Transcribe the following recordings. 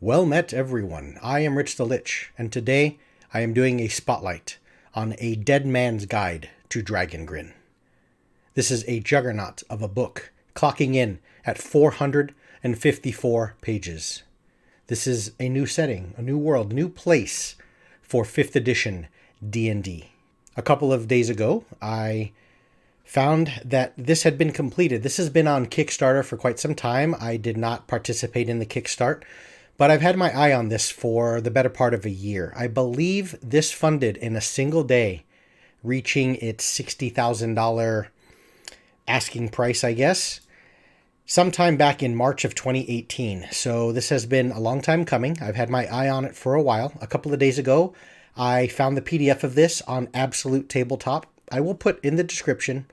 Well met, everyone. I am Rich the Lich, and today I am doing a spotlight on A Dead Man's Guide to Dragongrin. This is a juggernaut of a book, clocking in at 454 pages. This is a new setting, a new world, new place for 5th edition D&D. A couple of days ago, I found that this had been completed. This has been on Kickstarter for quite some time. I did not participate in the Kickstart, but I've had my eye on this for the better part of a year. I believe this funded in a single day, reaching its $60,000 asking price, I guess, sometime back in March of 2018. So this has been a long time coming. I've had my eye on it for a while. A couple of days ago, I found the PDF of this on Absolute Tabletop. I will put in the description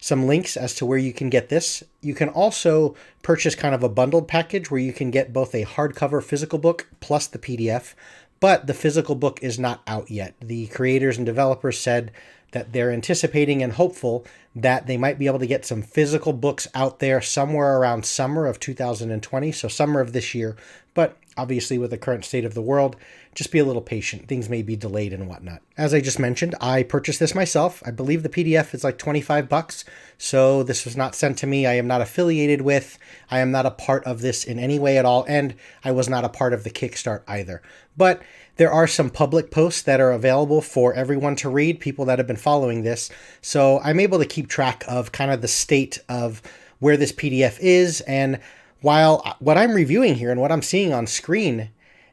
some links as to where you can get this. You can also purchase kind of a bundled package where you can get both a hardcover physical book plus the PDF, but the physical book is not out yet. The creators and developers said that they're anticipating and hopeful that they might be able to get some physical books out there somewhere around summer of 2020, so summer of this year. But obviously with the current state of the world, just be a little patient. Things may be delayed and whatnot. As I just mentioned, I purchased this myself. I believe the PDF is like $25, so this was not sent to me. I am not affiliated with. I am not a part of this in any way at all, and I was not a part of the Kickstart either. But there are some public posts that are available for everyone to read, people that have been following this. So I'm able to keep track of kind of the state of where this PDF is. And while what I'm reviewing here and what I'm seeing on screen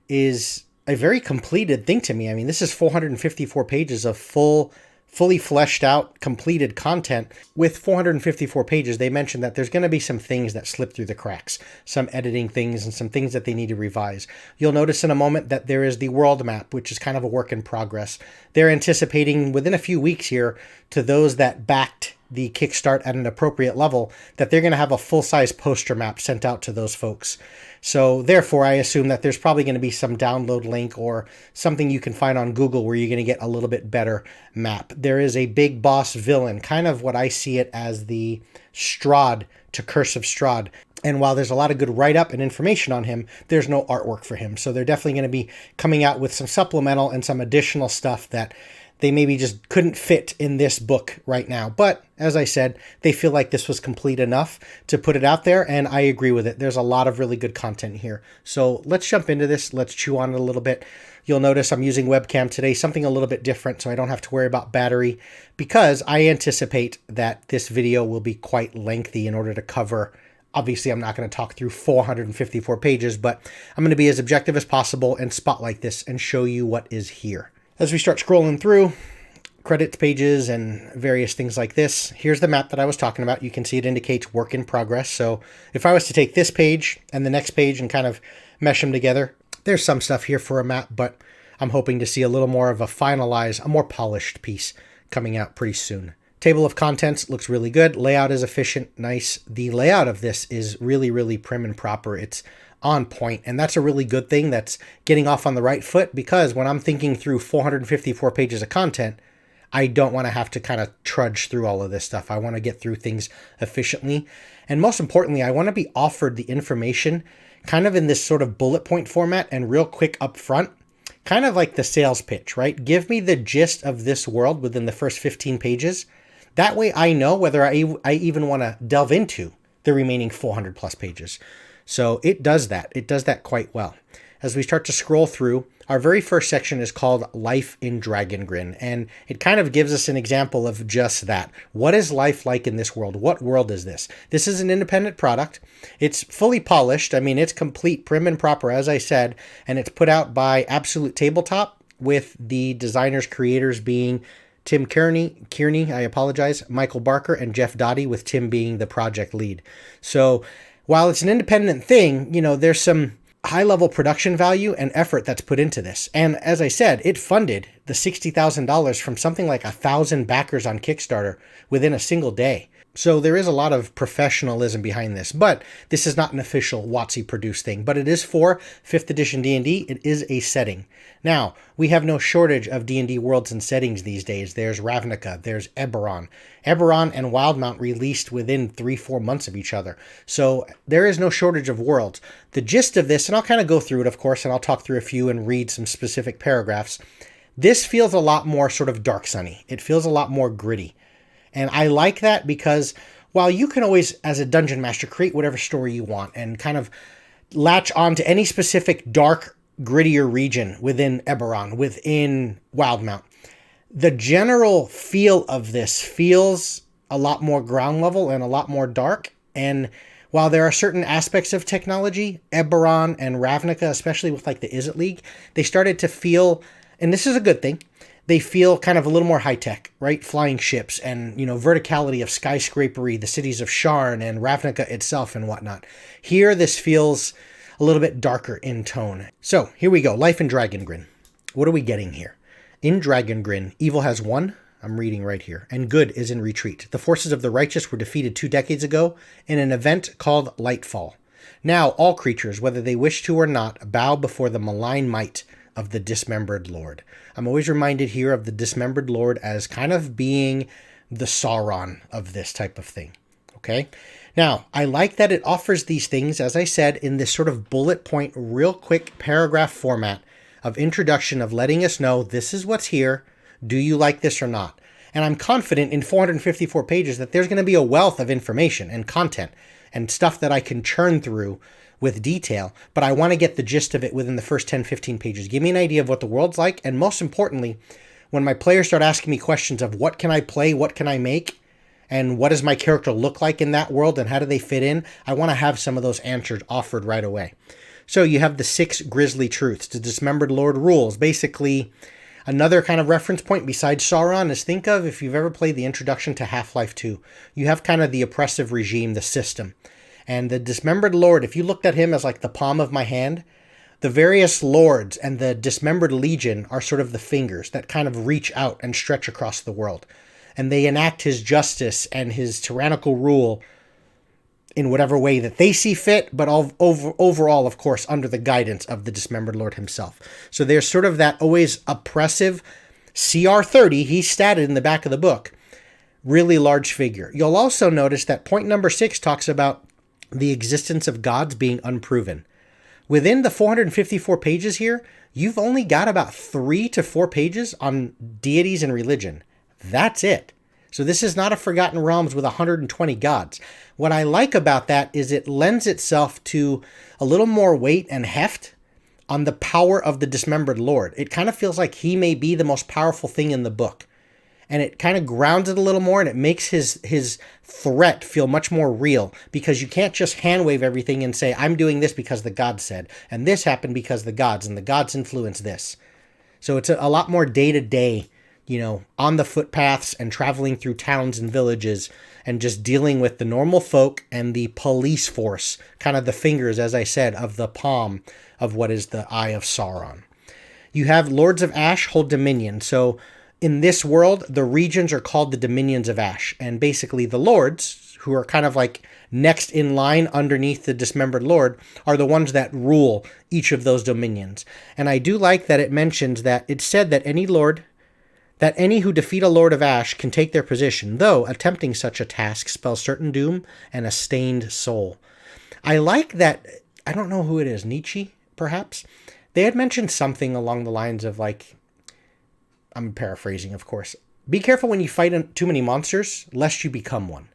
is a very completed thing to me. I mean, this is 454 pages of fully fleshed out, completed content. With 454 pages, they mentioned that there's going to be some things that slip through the cracks, some editing things and some things that they need to revise. You'll notice in a moment that there is the world map, which is kind of a work in progress. They're anticipating within a few weeks here, to those that backed the Kickstart at an appropriate level, that they're going to have a full-size poster map sent out to those folks. So therefore, I assume that there's probably going to be some download link or something you can find on Google where you're going to get a little bit better map. There is a big boss villain, kind of what I see it as the Strahd to Curse of Strahd. And while there's a lot of good write-up and information on him, there's no artwork for him. So they're definitely going to be coming out with some supplemental and some additional stuff that they maybe just couldn't fit in this book right now. But as I said, they feel like this was complete enough to put it out there, and I agree with it. There's a lot of really good content here. So let's jump into this. Let's chew on it a little bit. You'll notice I'm using webcam today, something a little bit different, so I don't have to worry about battery, because I anticipate that this video will be quite lengthy in order to cover. Obviously, I'm not going to talk through 454 pages, but I'm going to be as objective as possible and spotlight this and show you what is here. As we start scrolling through credits pages and various things like this, here's the map that I was talking about. You can see it indicates work in progress. So if I was to take this page and the next page and kind of mesh them together, there's some stuff here for a map, but I'm hoping to see a little more of a finalized, a more polished piece coming out pretty soon. Table of contents looks really good. Layout is efficient, nice. The layout of this is really, really prim and proper. It's on point, and that's a really good thing. That's getting off on the right foot, because when I'm thinking through 454 pages of content, I don't want to have to kind of trudge through all of this stuff. I want to get through things efficiently, and most importantly, I want to be offered the information kind of in this sort of bullet point format and real quick up front, kind of like the sales pitch, right? Give me the gist of this world within the first 15 pages. That way I know whether I even want to delve into the remaining 400 plus pages. So it does that. It does that quite well. As we start to scroll through, our very first section is called Life in Dragongrin, and it kind of gives us an example of just that. What is life like in this world? What world is this? This is an independent product. It's fully polished. I mean, it's complete, prim and proper, as I said, and it's put out by Absolute Tabletop, with the designers, creators being Tim Kearney, I apologize, Michael Barker, and Jeff Dottie, with Tim being the project lead. So while it's an independent thing, you know, there's some high-level production value and effort that's put into this. And as I said, it funded the $60,000 from something like 1,000 backers on Kickstarter within a single day. So there is a lot of professionalism behind this, but this is not an official WotC produced thing, but it is for 5th edition D&D. It is a setting. Now, we have no shortage of D&D worlds and settings these days. There's Ravnica, there's Eberron. Eberron and Wildemount released within 3-4 months of each other. So there is no shortage of worlds. The gist of this, and I'll kind of go through it, of course, and I'll talk through a few and read some specific paragraphs. This feels a lot more sort of dark sunny. It feels a lot more gritty. And I like that because while you can always, as a dungeon master, create whatever story you want and kind of latch on to any specific dark, grittier region within Eberron, within Wildemount, the general feel of this feels a lot more ground level and a lot more dark. And while there are certain aspects of technology, Eberron and Ravnica, especially with like the Izzet League, they started to feel, and this is a good thing, they feel kind of a little more high-tech, right? Flying ships and, verticality of skyscrapery, the cities of Sharn and Ravnica itself and whatnot. Here, this feels a little bit darker in tone. So, here we go. Life in Dragongrin. What are we getting here? In Dragongrin, evil has won. I'm reading right here. And good is in retreat. The forces of the righteous were defeated 2 decades ago in an event called Lightfall. Now, all creatures, whether they wish to or not, bow before the malign might of the Dismembered Lord. I'm always reminded here of the Dismembered Lord as kind of being the Sauron of this type of thing. Okay? Now, I like that it offers these things, as I said, in this sort of bullet point, real quick paragraph format of introduction of letting us know this is what's here. Do you like this or not? And I'm confident in 454 pages that there's going to be a wealth of information and content and stuff that I can churn through with detail, but I want to get the gist of it within the first 10-15 pages. Give me an idea of what the world's like, and most importantly, when my players start asking me questions of what can I play, what can I make, and what does my character look like in that world, and how do they fit in, I want to have some of those answers offered right away. So you have the 6 grisly truths. The Dismembered Lord rules. Basically, another kind of reference point besides Sauron is, think of if you've ever played the introduction to Half-Life 2. You have kind of the oppressive regime, the system. And the Dismembered Lord, if you looked at him as like the palm of my hand, the various lords and the Dismembered Legion are sort of the fingers that kind of reach out and stretch across the world. And they enact his justice and his tyrannical rule in whatever way that they see fit, but overall, of course, under the guidance of the Dismembered Lord himself. So there's sort of that always oppressive CR30, he's statted in the back of the book, really large figure. You'll also notice that point number 6 talks about the existence of gods being unproven. Within the 454 pages here, you've only got about 3 to 4 pages on deities and religion. That's it. So this is not a Forgotten Realms with 120 gods. What I like about that is it lends itself to a little more weight and heft on the power of the Dismembered Lord. It kind of feels like he may be the most powerful thing in the book. And it kind of grounds it a little more, and it makes his threat feel much more real, because you can't just hand-wave everything and say, I'm doing this because the gods said, and this happened because the gods, and the gods influence this. So it's a lot more day-to-day, on the footpaths and traveling through towns and villages and just dealing with the normal folk and the police force, kind of the fingers, as I said, of the palm of what is the Eye of Sauron. You have Lords of Ash hold dominion, so in this world, the regions are called the Dominions of Ash, and basically the lords, who are kind of like next in line underneath the Dismembered Lord, are the ones that rule each of those dominions. And I do like that it mentions that it's said that any who defeat a Lord of Ash can take their position, though attempting such a task spells certain doom and a stained soul. I like that, I don't know who it is, Nietzsche, perhaps? They had mentioned something along the lines of like, I'm paraphrasing, of course. Be careful when you fight too many monsters, lest you become one.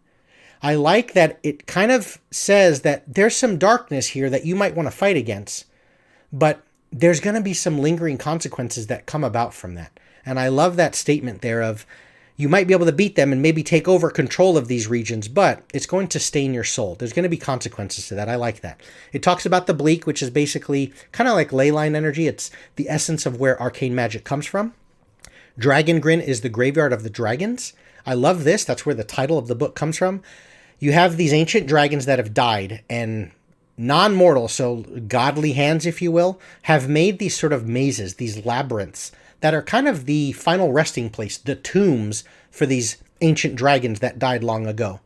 I like that it kind of says that there's some darkness here that you might want to fight against, but there's going to be some lingering consequences that come about from that. And I love that statement there of, you might be able to beat them and maybe take over control of these regions, but it's going to stain your soul. There's going to be consequences to that. I like that. It talks about the Bleak, which is basically kind of like leyline energy. It's the essence of where arcane magic comes from. Dragongrin is the graveyard of the dragons. I love this. That's where the title of the book comes from. You have these ancient dragons that have died, and non-mortal, so godly hands, if you will, have made these sort of mazes, these labyrinths, that are kind of the final resting place, the tombs for these ancient dragons that died long ago.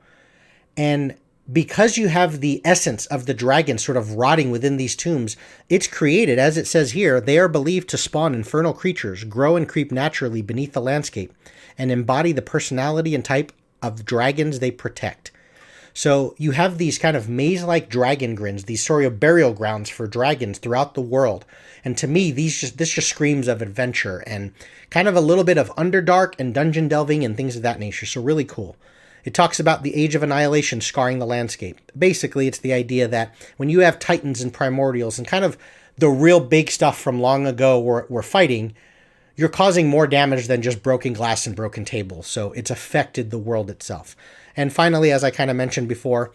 And because you have the essence of the dragon sort of rotting within these tombs, it's created, as it says here, they are believed to spawn infernal creatures, grow and creep naturally beneath the landscape, and embody the personality and type of dragons they protect. So you have these kind of maze-like dragon grins, these sort of burial grounds for dragons throughout the world. And to me, this just screams of adventure and kind of a little bit of Underdark and dungeon delving and things of that nature. So really cool. It talks about the Age of Annihilation scarring the landscape. Basically, it's the idea that when you have Titans and Primordials and kind of the real big stuff from long ago we're fighting, you're causing more damage than just broken glass and broken tables. So it's affected the world itself. And finally, as I kind of mentioned before,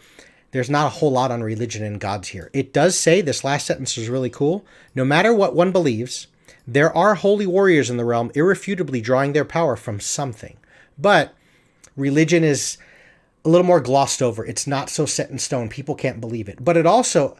there's not a whole lot on religion and gods here. It does say, this last sentence is really cool, no matter what one believes, there are holy warriors in the realm irrefutably drawing their power from something. But religion is a little more glossed over. It's not so set in stone. People can't believe it. But it also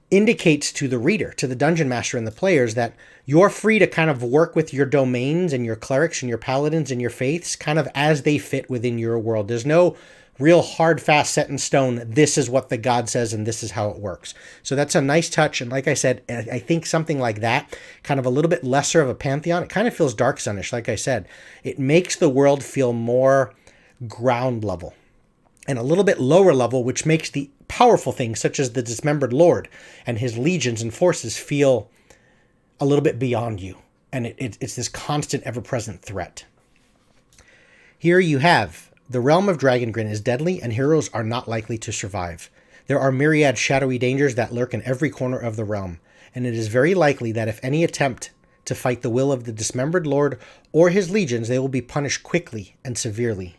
indicates to the reader, to the dungeon master and the players, that you're free to kind of work with your domains and your clerics and your paladins and your faiths kind of as they fit within your world. There's no real hard, fast, set in stone, this is what the god says and this is how it works. So that's a nice touch. And like I said, I think something like that, kind of a little bit lesser of a pantheon, it kind of feels Dark Sunish, like I said. It makes the world feel more ground level and a little bit lower level, which makes the powerful things such as the Dismembered Lord and his legions and forces feel a little bit beyond you. And it's this constant, ever-present threat. Here you have, the realm of Dragongrin is deadly and heroes are not likely to survive. There are myriad shadowy dangers that lurk in every corner of the realm, and it is very likely that if any attempt to fight the will of the Dismembered Lord or his legions, they will be punished quickly and severely.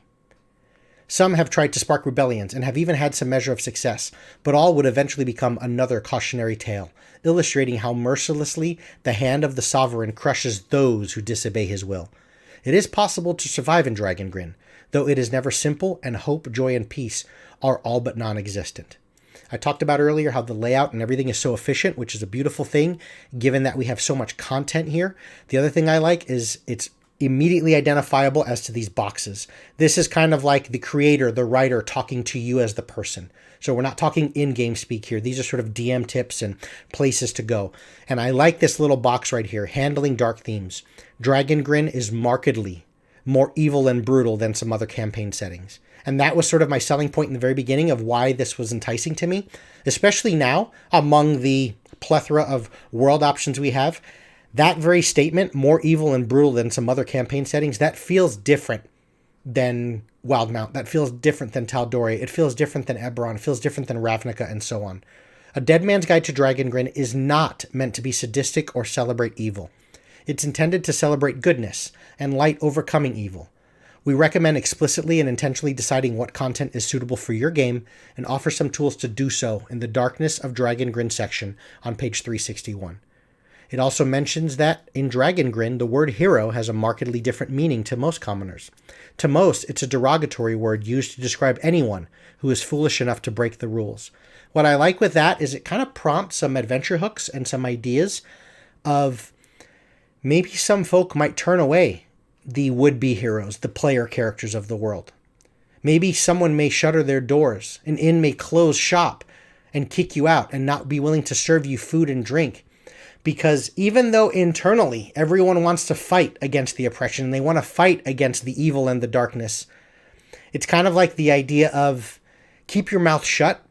Some have tried to spark rebellions and have even had some measure of success, but all would eventually become another cautionary tale, illustrating how mercilessly the hand of the sovereign crushes those who disobey his will. It is possible to survive in Dragongrin, though it is never simple, and hope, joy, and peace are all but non-existent. I talked about earlier how the layout and everything is so efficient, which is a beautiful thing, given that we have so much content here. The other thing I like is it's immediately identifiable as to these boxes. This is kind of like the creator, the writer, talking to you as the person. So we're not talking in-game speak here. These are sort of DM tips and places to go. And I like this little box right here, handling dark themes. Dragongrin is markedly more evil and brutal than some other campaign settings. And that was sort of my selling point in the very beginning of why this was enticing to me, especially now among the plethora of world options we have. That very statement, more evil and brutal than some other campaign settings, that feels different than Wildmount. That feels different than Tal'Dorei. It feels different than Eberron. It feels different than Ravnica, and so on. A Dead Man's Guide to Dragongrin is not meant to be sadistic or celebrate evil. It's intended to celebrate goodness and light overcoming evil. We recommend explicitly and intentionally deciding what content is suitable for your game and offer some tools to do so in the Darkness of Dragongrin section on page 361. It also mentions that in Dragongrin, the word hero has a markedly different meaning to most commoners. To most, it's a derogatory word used to describe anyone who is foolish enough to break the rules. What I like with that is it kind of prompts some adventure hooks and some ideas of maybe some folk might turn away the would-be heroes, the player characters of the world. Maybe someone may shutter their doors, an inn may close shop and kick you out and not be willing to serve you food and drink. Because even though internally everyone wants to fight against the oppression, and they want to fight against the evil and the darkness, it's kind of like the idea of keep your mouth shut.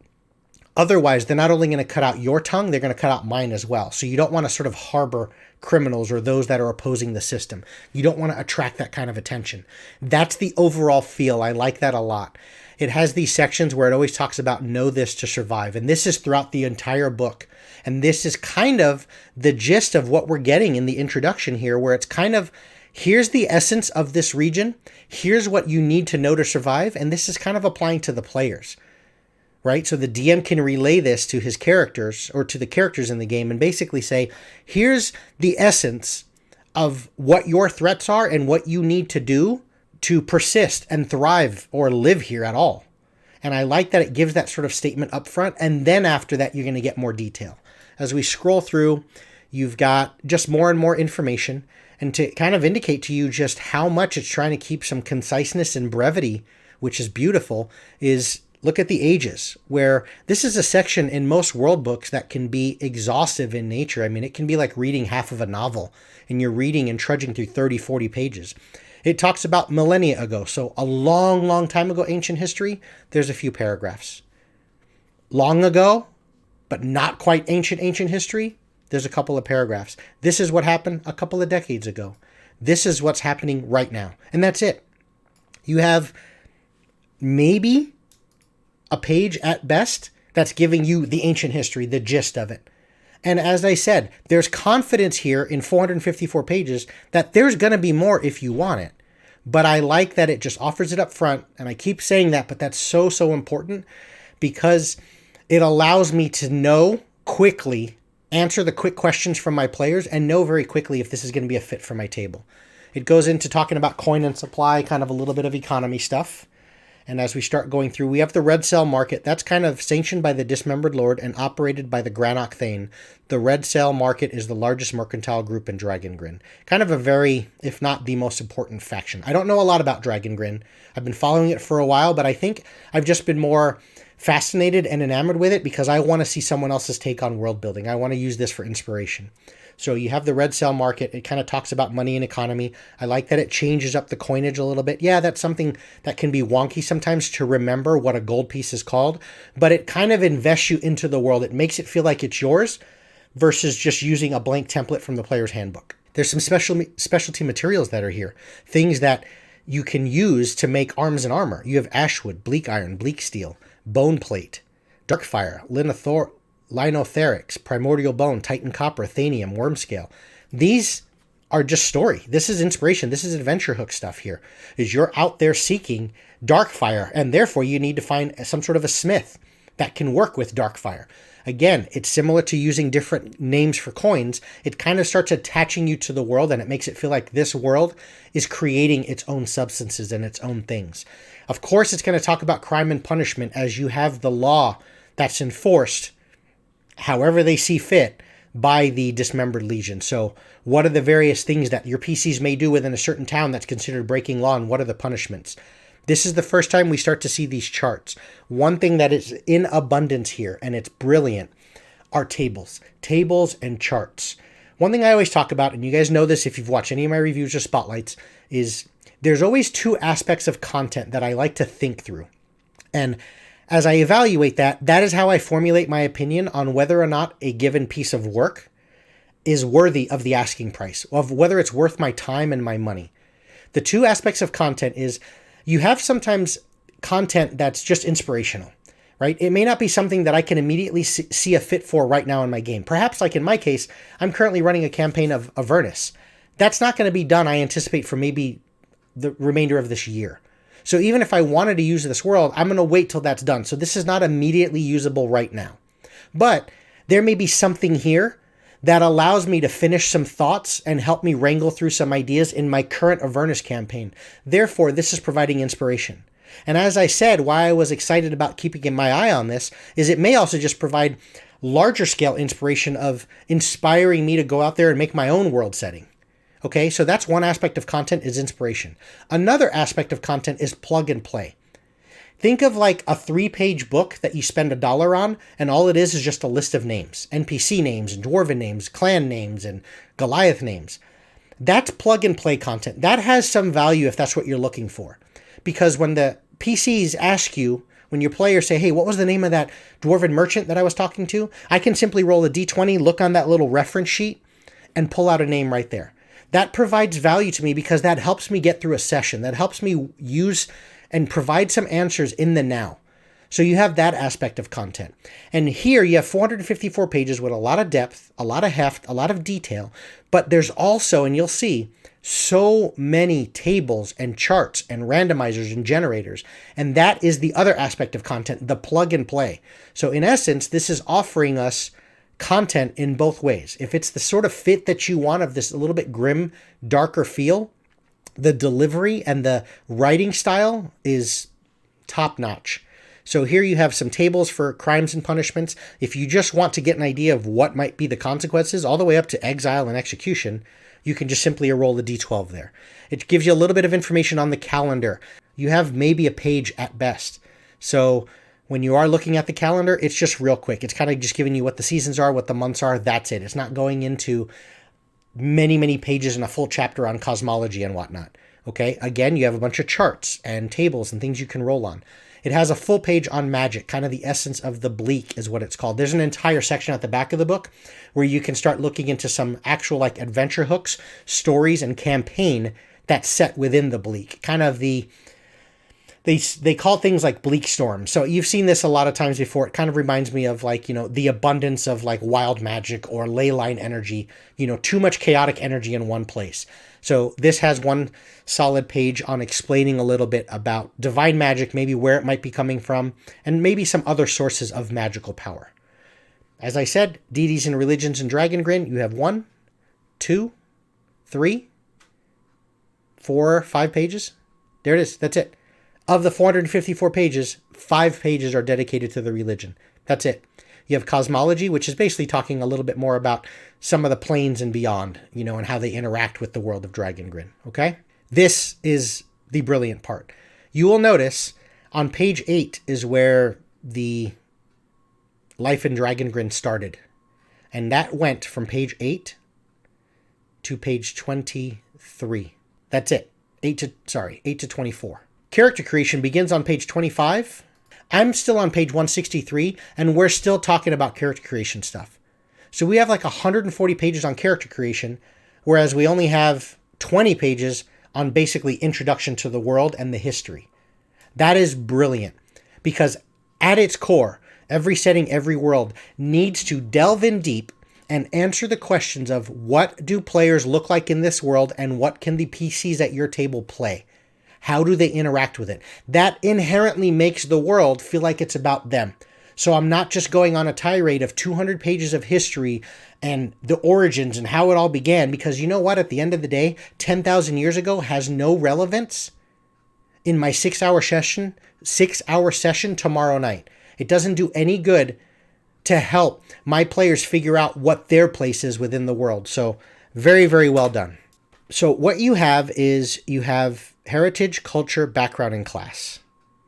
Otherwise, they're not only going to cut out your tongue, they're going to cut out mine as well. So you don't want to sort of harbor criminals or those that are opposing the system. You don't want to attract that kind of attention. That's the overall feel. I like that a lot. It has these sections where it always talks about know this to survive. And this is throughout the entire book. And this is kind of the gist of what we're getting in the introduction here, where it's kind of, here's the essence of this region. Here's what you need to know to survive. And this is kind of applying to the players, right? So the DM can relay this to his characters or to the characters in the game and basically say, here's the essence of what your threats are and what you need to do to persist and thrive or live here at all. And I like that it gives that sort of statement up front. And then after that, you're going to get more detail. As we scroll through, you've got just more and more information. And to kind of indicate to you just how much it's trying to keep some conciseness and brevity, which is beautiful, is Look at the Ages, where this is a section in most world books that can be exhaustive in nature. I mean, it can be like reading half of a novel, and you're reading and trudging through 30, 40 pages. It talks about millennia ago, so a long, long time ago, ancient history, there's a few paragraphs. Long ago, but not quite ancient history, there's a couple of paragraphs. This is what happened a couple of decades ago. This is what's happening right now. And that's it. You have maybe a page at best that's giving you the ancient history, the gist of it. And as I said, there's confidence here in 454 pages that there's going to be more if you want it. But I like that it just offers it up front. And I keep saying that, but that's so, so important because it allows me to know quickly, answer the quick questions from my players, and know very quickly if this is going to be a fit for my table. It goes into talking about coin and supply, kind of a little bit of economy stuff. And as we start going through, we have the red cell market. That's kind of sanctioned by the Dismembered Lord and operated by the Granok Thane. The red cell market is the largest mercantile group in Dragongrin. Kind of a very, if not the most important faction. I don't know a lot about Dragongrin. I've been following it for a while, but I think I've just been more fascinated and enamored with it because I want to see someone else's take on world building. I want to use this for inspiration. So you have the red cell market. It kind of talks about money and economy. I like that it changes up the coinage a little bit. Yeah, that's something that can be wonky sometimes to remember what a gold piece is called, but it kind of invests you into the world. It makes it feel like it's yours versus just using a blank template from the player's handbook. There's some specialty materials that are here. Things that you can use to make arms and armor. You have ashwood, bleak iron, bleak steel, bone plate, darkfire, linotherics, primordial bone, titan copper, thanium, worm scale. These are just story. This is inspiration. This is adventure hook stuff here. Is you're out there seeking darkfire, and therefore you need to find some sort of a smith that can work with darkfire. Again, it's similar to using different names for coins. It kind of starts attaching you to the world, and it makes it feel like this world is creating its own substances and its own things. Of course, it's going to talk about crime and punishment as you have the law that's enforced however they see fit by the Dismembered Legion. So what are the various things that your PCs may do within a certain town that's considered breaking law, and what are the punishments? This is the first time we start to see these charts. One thing that is in abundance here, and it's brilliant, are tables. Tables and charts. One thing I always talk about, and you guys know this if you've watched any of my reviews or spotlights, is there's always two aspects of content that I like to think through. And as I evaluate that, that is how I formulate my opinion on whether or not a given piece of work is worthy of the asking price, of whether it's worth my time and my money. The two aspects of content is you have sometimes content that's just inspirational, right? It may not be something that I can immediately see a fit for right now in my game. Perhaps like in my case, I'm currently running a campaign of Avernus. That's not going to be done, I anticipate, for maybe the remainder of this year. So even if I wanted to use this world, I'm going to wait till that's done. So this is not immediately usable right now. But there may be something here that allows me to finish some thoughts and help me wrangle through some ideas in my current Avernus campaign. Therefore, this is providing inspiration. And as I said, why I was excited about keeping my eye on this is it may also just provide larger scale inspiration of inspiring me to go out there and make my own world setting. Okay, so that's one aspect of content is inspiration. Another aspect of content is plug and play. Think of like a 3-page book that you spend $1 on, and all it is just a list of names. NPC names and dwarven names, clan names, and Goliath names. That's plug and play content. That has some value if that's what you're looking for. Because when the PCs ask you, when your players say, hey, what was the name of that dwarven merchant that I was talking to? I can simply roll a d20, look on that little reference sheet, and pull out a name right there. That provides value to me because that helps me get through a session. That helps me use and provide some answers in the now. So you have that aspect of content. And here you have 454 pages with a lot of depth, a lot of heft, a lot of detail. But there's also, and you'll see, so many tables and charts and randomizers and generators. And that is the other aspect of content, the plug and play. So in essence, this is offering us content in both ways. If it's the sort of fit that you want of this a little bit grim, darker feel, the delivery and the writing style is top notch. So here you have some tables for crimes and punishments. If you just want to get an idea of what might be the consequences, all the way up to exile and execution, you can just simply roll the d12 there. It gives you a little bit of information on the calendar. You have maybe a page at best. So When you are looking at the calendar, it's just real quick. It's kind of just giving you what the seasons are, what the months are. That's it. It's not going into many, many pages and a full chapter on cosmology and whatnot. Okay, again, you have a bunch of charts and tables and things you can roll on. It has a full page on magic, kind of the essence of the Bleak is what it's called. There's an entire section at the back of the book where you can start looking into some actual like adventure hooks, stories, and campaign that's set within the Bleak. Kind of they call things like bleak storms. So you've seen this a lot of times before. It kind of reminds me of like, the abundance of like wild magic or ley line energy, too much chaotic energy in one place. So this has one solid page on explaining a little bit about divine magic, maybe where it might be coming from, and maybe some other sources of magical power. As I said, Deities and Religions and Dragongrin, you have 1, 2, 3, 4, 5 pages. There it is. That's it. Of the 454 pages, 5 pages are dedicated to the religion. That's it. You have Cosmology, which is basically talking a little bit more about some of the planes and beyond, and how they interact with the world of Dragongrin, okay? This is the brilliant part. You will notice on page 8 is where the Life in Dragongrin started. And that went from page 8 to page 23. That's it. 8 to 24. Character creation begins on page 25. I'm still on page 163, and we're still talking about character creation stuff. So we have like 140 pages on character creation, whereas we only have 20 pages on basically introduction to the world and the history. That is brilliant, because at its core, every setting, every world needs to delve in deep and answer the questions of what do players look like in this world and what can the PCs at your table play? How do they interact with it? That inherently makes the world feel like it's about them. So I'm not just going on a tirade of 200 pages of history and the origins and how it all began, because you know what? At the end of the day, 10,000 years ago has no relevance in my 6-hour session tomorrow night. It doesn't do any good to help my players figure out what their place is within the world. So very, very well done. So what you have is you have heritage, culture, background, and class.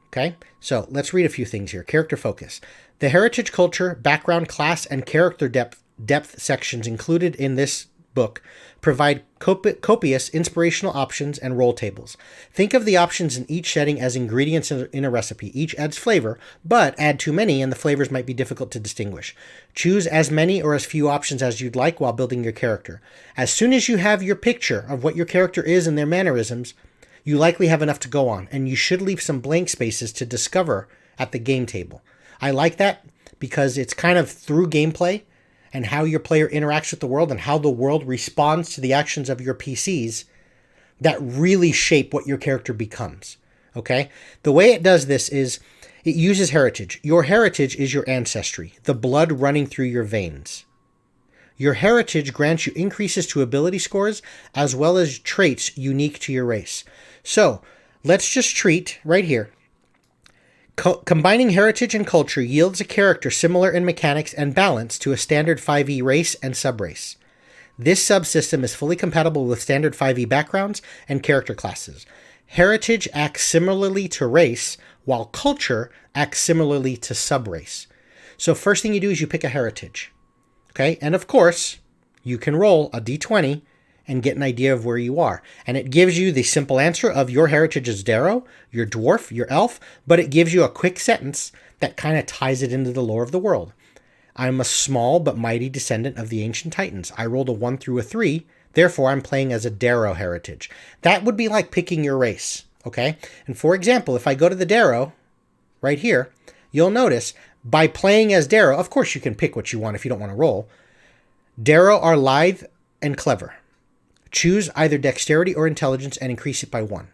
Okay, so let's read a few things here. Character focus. The heritage, culture, background, class, and character depth sections included in this book provide copious inspirational options and role tables. Think of the options in each setting as ingredients in a recipe. Each adds flavor, but add too many and the flavors might be difficult to distinguish. Choose as many or as few options as you'd like while building your character. As soon as you have your picture of what your character is and their mannerisms, you likely have enough to go on, and you should leave some blank spaces to discover at the game table. I like that because it's kind of through gameplay and how your player interacts with the world and how the world responds to the actions of your PCs that really shape what your character becomes, okay? The way it does this is it uses heritage. Your heritage is your ancestry, the blood running through your veins. Your heritage grants you increases to ability scores as well as traits unique to your race. So let's just treat right here. Combining heritage and culture yields a character similar in mechanics and balance to a standard 5e race and subrace. This subsystem is fully compatible with standard 5e backgrounds and character classes. Heritage acts similarly to race, while culture acts similarly to subrace. So first thing you do is you pick a heritage. Okay, and of course, you can roll a d20 and get an idea of where you are. And it gives you the simple answer of your heritage is Darrow, your dwarf, your elf, but it gives you a quick sentence that kind of ties it into the lore of the world. I'm a small but mighty descendant of the ancient titans. I rolled a 1 through a 3, therefore I'm playing as a Darrow heritage. That would be like picking your race, okay? And for example, if I go to the Darrow, right here, you'll notice by playing as Darrow, of course you can pick what you want if you don't want to roll. Darrow are lithe and clever. Choose either dexterity or intelligence and increase it by 1.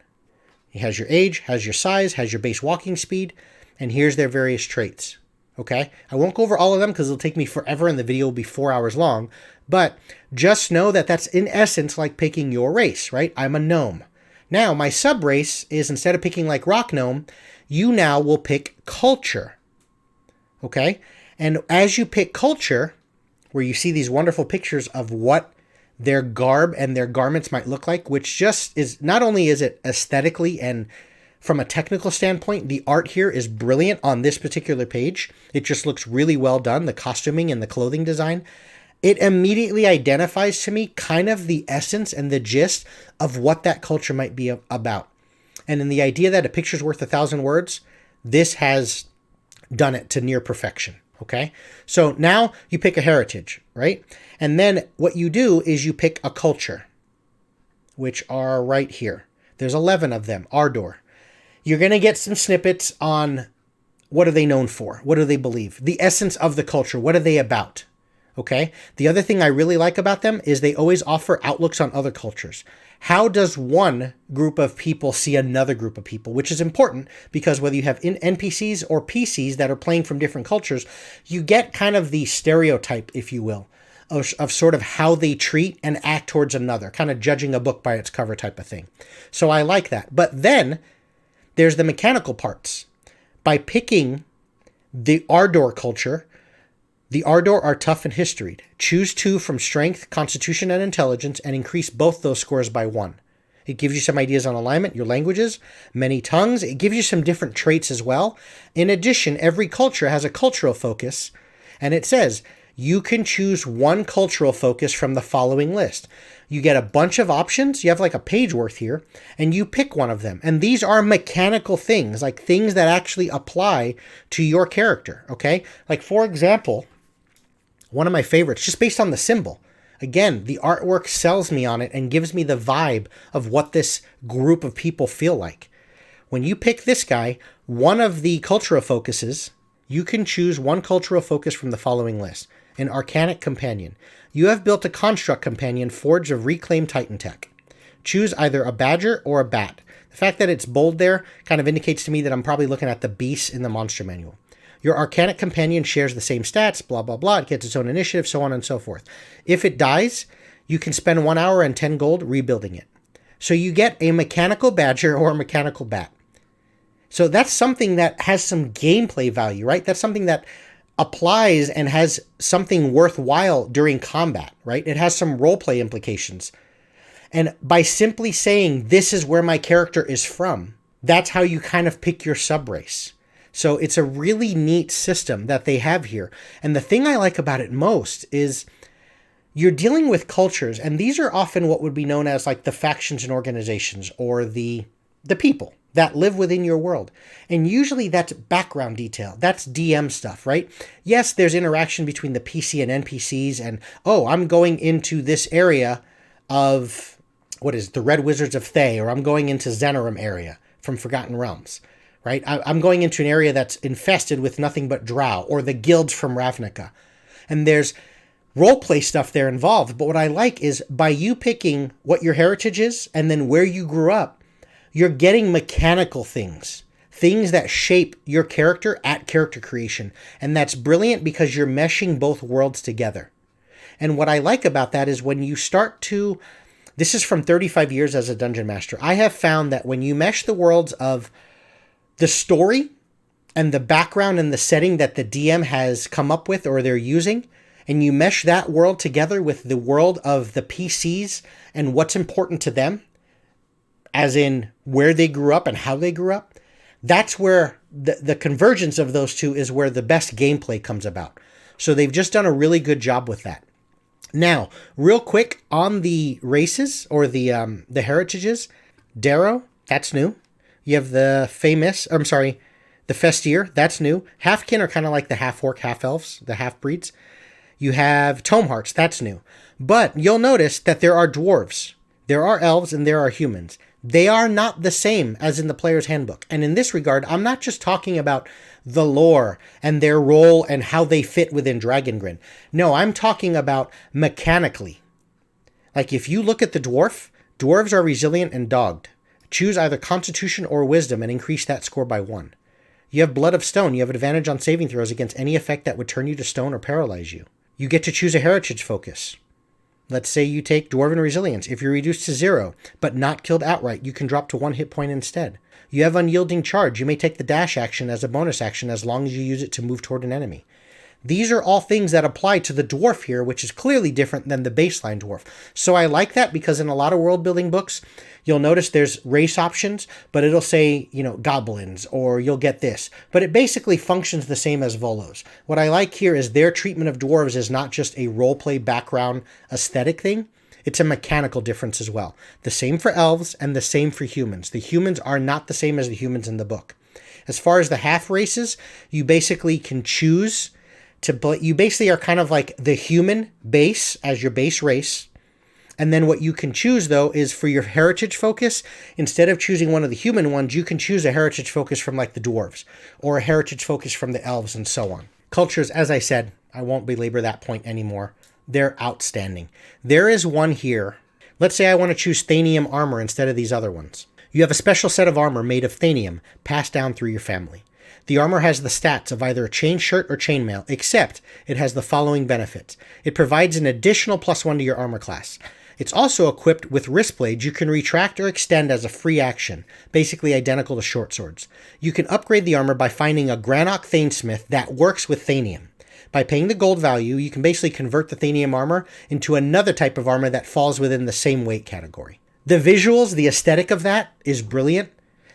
It has your age, has your size, has your base walking speed, and here's their various traits. Okay? I won't go over all of them because it'll take me forever and the video will be 4 hours long, but just know that that's in essence like picking your race, right? I'm a gnome. Now, my subrace is instead of picking like rock gnome, you now will pick culture. Okay? And as you pick culture, where you see these wonderful pictures of what their garb and their garments might look like, which just is, not only is it aesthetically and from a technical standpoint, the art here is brilliant on this particular page. It just looks really well done, the costuming and the clothing design. It immediately identifies to me kind of the essence and the gist of what that culture might be about. And in the idea that a picture's worth 1,000 words, this has done it to near perfection, okay? So now you pick a heritage, right? And then what you do is you pick a culture, which are right here. There's 11 of them, Ardor. You're going to get some snippets on what are they known for? What do they believe? The essence of the culture. What are they about? Okay. The other thing I really like about them is they always offer outlooks on other cultures. How does one group of people see another group of people? Which is important because whether you have NPCs or PCs that are playing from different cultures, you get kind of the stereotype, if you will, of sort of how they treat and act towards another, kind of judging a book by its cover type of thing. So I like that. But then there's the mechanical parts. By picking the Ardor culture, the Ardor are tough and historied. Choose 2 from strength, constitution, and intelligence, and increase both those scores by 1. It gives you some ideas on alignment, your languages, many tongues. It gives you some different traits as well. In addition, every culture has a cultural focus, and it says you can choose one cultural focus from the following list. You get a bunch of options. You have like a page worth here, and you pick one of them. And these are mechanical things, like things that actually apply to your character, okay? Like, for example, one of my favorites, just based on the symbol. Again, the artwork sells me on it and gives me the vibe of what this group of people feel like. When you pick this guy, one of the cultural focuses, you can choose one cultural focus from the following list. An Arcanic Companion. You have built a construct companion forged of reclaimed Titan tech. Choose either a badger or a bat. The fact that it's bold there kind of indicates to me that I'm probably looking at the beasts in the monster manual. Your Arcanic Companion shares the same stats, blah, blah, blah. It gets its own initiative, so on and so forth. If it dies, you can spend 1 hour and 10 gold rebuilding it. So you get a mechanical badger or a mechanical bat. So that's something that has some gameplay value, right? That's something that applies and has something worthwhile during combat, right? It has some roleplay implications. And by simply saying, this is where my character is from, that's how you kind of pick your subrace. So it's a really neat system that they have here. And the thing I like about it most is you're dealing with cultures, and these are often what would be known as like the factions and organizations, or the people that live within your world. And usually that's background detail. That's DM stuff, right? Yes, there's interaction between the PC and NPCs, and, oh, I'm going into this area of, the Red Wizards of Thay, or I'm going into Zenorum area from Forgotten Realms, right? I'm going into an area that's infested with nothing but drow, or the guilds from Ravnica. And there's roleplay stuff there involved. But what I like is by you picking what your heritage is and then where you grew up, you're getting mechanical things that shape your character at character creation. And that's brilliant because you're meshing both worlds together. And what I like about that is when you start to, this is from 35 years as a dungeon master, I have found that when you mesh the worlds of the story and the background and the setting that the DM has come up with or they're using, and you mesh that world together with the world of the PCs and what's important to them, as in where they grew up and how they grew up, that's where the convergence of those two is where the best gameplay comes about. So they've just done a really good job with that. Now, real quick on the races or the heritages, Darrow, that's new. You have the the Festier, that's new. Halfkin are kind of like the half-orc, half-elves, the half-breeds. You have Tomehearts, that's new. But you'll notice that there are dwarves, there are elves, and there are humans. They are not the same as in the player's handbook. And in this regard, I'm not just talking about the lore and their role and how they fit within Dragongrin. No, I'm talking about mechanically. Like if you look at the dwarves are resilient and dogged. Choose either Constitution or Wisdom and increase that score by 1. You have Blood of Stone. You have advantage on saving throws against any effect that would turn you to stone or paralyze you. You get to choose a heritage focus. Let's say you take Dwarven Resilience. If you're reduced to 0, but not killed outright, you can drop to 1 hit point instead. You have Unyielding Charge. You may take the dash action as a bonus action as long as you use it to move toward an enemy. These are all things that apply to the dwarf here, which is clearly different than the baseline dwarf. So I like that because in a lot of world building books, you'll notice there's race options, but it'll say, goblins, or you'll get this. But it basically functions the same as Volos. What I like here is their treatment of dwarves is not just a roleplay background aesthetic thing. It's a mechanical difference as well. The same for elves and the same for humans. The humans are not the same as the humans in the book. As far as the half races, you basically can choose you basically are kind of like the human base as your base race. And then what you can choose, though, is for your heritage focus, instead of choosing one of the human ones, you can choose a heritage focus from like the dwarves or a heritage focus from the elves and so on. Cultures, as I said, I won't belabor that point anymore. They're outstanding. There is one here. Let's say I want to choose Thanium armor instead of these other ones. You have a special set of armor made of Thanium passed down through your family. The armor has the stats of either a chain shirt or chainmail, except it has the following benefits. It provides an additional +1 to your armor class. It's also equipped with wrist blades you can retract or extend as a free action, basically identical to short swords. You can upgrade the armor by finding a Granok Thanesmith that works with Thanium. By paying the gold value, you can basically convert the Thanium armor into another type of armor that falls within the same weight category. The visuals, the aesthetic of that is brilliant.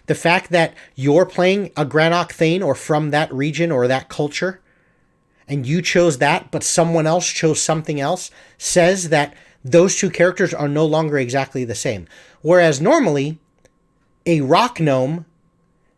The fact that you're playing a Granok Thane or from that region or that culture, and you chose that, but someone else chose something else, says that those two characters are no longer exactly the same. Whereas normally, a rock gnome,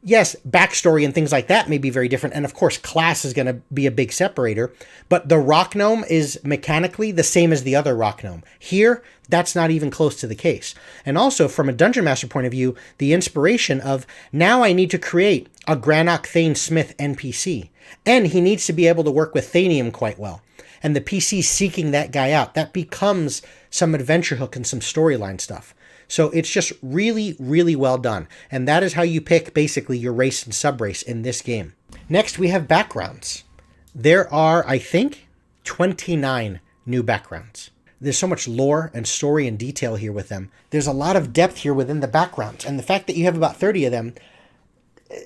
yes, backstory and things like that may be very different. And of course, class is going to be a big separator. But the rock gnome is mechanically the same as the other rock gnome. Here, that's not even close to the case. And also, from a Dungeon Master point of view, the inspiration of, now I need to create a Granok Thane Smith NPC. And he needs to be able to work with Thanium quite well. And the PC seeking that guy out. That becomes some adventure hook and some storyline stuff. So it's just really, really well done. And that is how you pick basically your race and subrace in this game. Next, we have backgrounds. There are, I think, 29 new backgrounds. There's so much lore and story and detail here with them. There's a lot of depth here within the backgrounds. And the fact that you have about 30 of them,